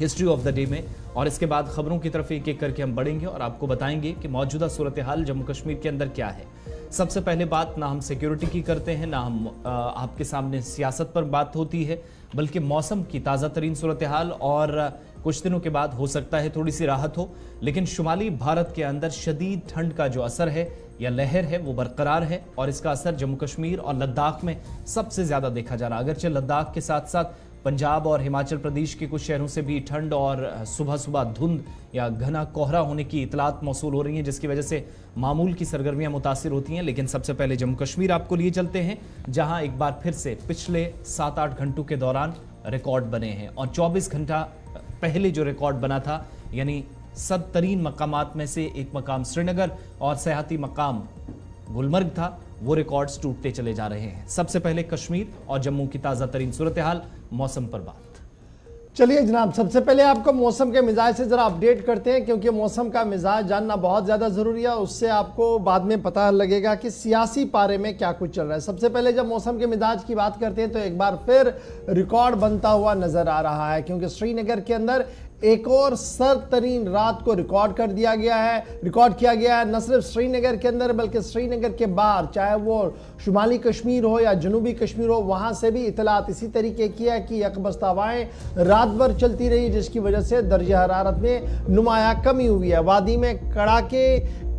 History of the day में, और इसके बाद खबरों की तरफ एक एक करके हम बढ़ेंगे और आपको बताएंगे कि मौजूदा सूरत हाल जम्मू कश्मीर के अंदर क्या है। सबसे पहले बात ना हम सिक्योरिटी की करते हैं, ना हम आपके सामने सियासत पर बात होती है, बल्कि मौसम की ताज़ा तरीन सूरत हाल। और कुछ दिनों के बाद हो सकता है थोड़ी सी राहत हो, लेकिन शुमाली भारत के अंदर शदीद ठंड का जो असर है या लहर है वो बरकरार है, और इसका असर जम्मू कश्मीर और लद्दाख में सबसे ज़्यादा देखा जा रहा है। अगरचे लद्दाख के साथ साथ पंजाब और हिमाचल प्रदेश के कुछ शहरों से भी ठंड और सुबह सुबह धुंध या घना कोहरा होने की इतलात मौसूल हो रही हैं, जिसकी वजह से मामूल की सरगर्मियां मुतासिर होती हैं। लेकिन सबसे पहले जम्मू कश्मीर आपको लिए चलते हैं, जहां एक बार फिर से पिछले 7-8 घंटों के दौरान रिकॉर्ड बने हैं, और 24 घंटा पहले जो रिकॉर्ड बना था, यानी सबतरीन मकामात में से एक मकाम श्रीनगर और सयाहती मकाम गुलमर्ग था, वो रिकॉर्ड्स टूटते चले जा रहे हैं। सबसे पहले कश्मीर और जम्मू की ताज़ा तरीन सूरत हाल, मौसम पर बात। चलिए जनाब, सबसे पहले आपको मौसम के मिजाज से ज़रा अपडेट करते हैं, क्योंकि मौसम का मिजाज जानना बहुत ज़्यादा ज़रूरी है। उससे आपको बाद में पता लगेगा कि सियासी पारे में क्या कुछ चल रहा है। सबसे पहले जब मौसम के मिजाज की बात करते हैं तो एक बार फिर रिकॉर्ड बनता हुआ नज़र आ रहा है, क्योंकि श्रीनगर के अंदर एक और सर्द तरीन रात को रिकॉर्ड किया गया है। न सिर्फ श्रीनगर के अंदर बल्कि श्रीनगर के बाहर, चाहे वो शुमाली कश्मीर हो या जनूबी कश्मीर हो, वहाँ से भी इतलात इसी तरीके की है कि यकबस्त हवाएं रात भर चलती रही, जिसकी वजह से दर्जे हरारत में नुमाया कमी हुई है। वादी में कड़ाके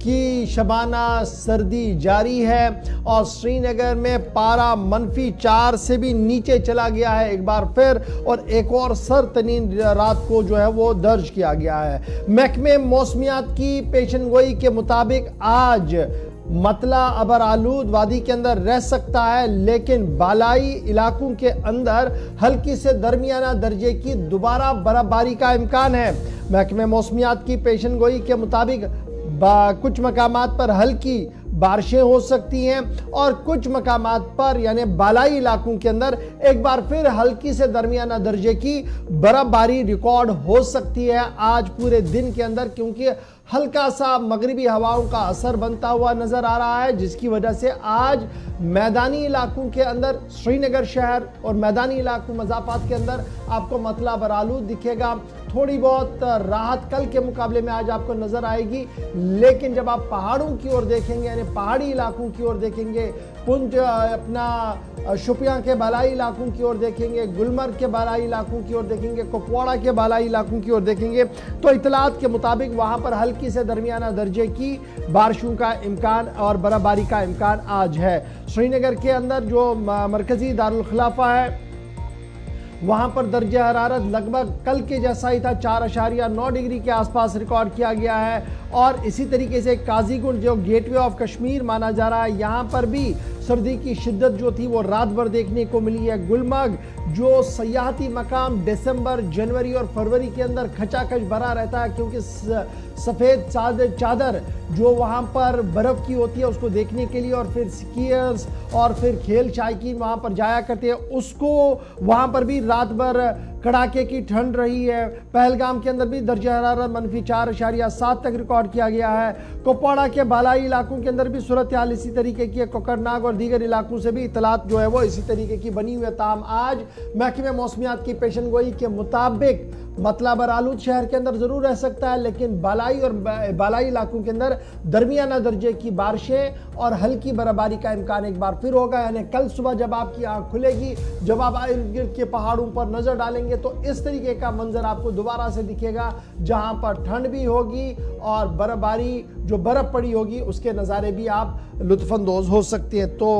की शबाना सर्दी जारी है और श्रीनगर में पारा -4 से भी नीचे चला गया है एक बार फिर, और एक और सर्द रात को जो है वो दर्ज किया गया है। महकमे मौसमियात की पेशनगोई के मुताबिक आज मतला अबर आलूद वादी के अंदर रह सकता है, लेकिन बालाई इलाकों के अंदर हल्की से दरमियाना दर्जे की दोबारा बर्फबारी का इम्कान है। महकमे मौसमियात की पेशनगोई के मुताबिक कुछ मकामात पर हल्की बारिशें हो सकती हैं और कुछ मकामात पर यानी बालाई इलाकों के अंदर एक बार फिर हल्की से दरमियाना दर्जे की बर्फबारी रिकॉर्ड हो सकती है आज पूरे दिन के अंदर, क्योंकि हल्का सा मगरिबी हवाओं का असर बनता हुआ नजर आ रहा है, जिसकी वजह से आज मैदानी इलाकों के अंदर श्रीनगर शहर और मैदानी इलाकों मज़ाफ़ात के अंदर आपको मतला बरालूद दिखेगा। थोड़ी बहुत राहत कल के मुकाबले में आज आपको नजर आएगी, लेकिन जब आप पहाड़ों की ओर देखेंगे यानी पहाड़ी इलाकों की ओर देखेंगे, पुंछ अपना शुपियां के बालाई इलाकों की ओर देखेंगे, गुलमर्ग के बालाई इलाकों की ओर देखेंगे, कुपवाड़ा के बालाई इलाकों की ओर देखेंगे, तो इतलात के मुताबिक वहां पर हल्की से दरमियाना दर्जे की बारिशों का इम्कान और बर्फबारी का इम्कान आज है। श्रीनगर के अंदर जो मरकजी दारुल खिलाफा है वहां पर दर्जे हरारत लगभग कल के जैसा ही था, 4.9 डिग्री के आसपास रिकॉर्ड किया गया है। और इसी तरीके से काजीगुंड जो गेटवे ऑफ कश्मीर माना जा रहा है, यहाँ पर भी सर्दी की शिद्दत जो थी वो रात भर देखने को मिली है। गुलमर्ग जो सयाहती मकाम दिसंबर, जनवरी और फरवरी के अंदर खचाखच भरा रहता है, क्योंकि सफ़ेद चादर जो वहाँ पर बर्फ़ की होती है उसको देखने के लिए, और फिर स्कीयर्स और फिर खेल शायकीन वहाँ पर जाया करते हैं, उसको वहाँ पर भी रात भर कड़ाके की ठंड रही है। पहलगाम के अंदर भी दर्जा हरारत -4.7 तक रिकॉर्ड किया गया है। कुपवाड़ा के बालाई इलाकों के अंदर भी सूरत हाल इसी तरीके की है। कोकरनाग और दीगर इलाकों से भी इतलात जो है वो इसी तरीके की बनी हुई है। ताहम आज महकमे मौसमियात की पेशनगोई के मुताबिक मतला बरालूद शहर के अंदर जरूर रह सकता है, लेकिन बालाई और बालाई इलाकों के अंदर दरमियाना दर्जे की बारिशें और हल्की बर्फबारी का इम्कान एक बार फिर होगा। यानी कल सुबह जब आपकी आंख खुलेगी, जब आप इर्द गिर्द के पहाड़ों पर नजर डालेंगे, तो इस तरीके का मंजर आपको दोबारा से दिखेगा, जहां पर ठंड भी होगी और बर्फबारी जो बर्फ पड़ी होगी उसके नज़ारे भी आप लुत्फानंदोज हो सकते हैं। तो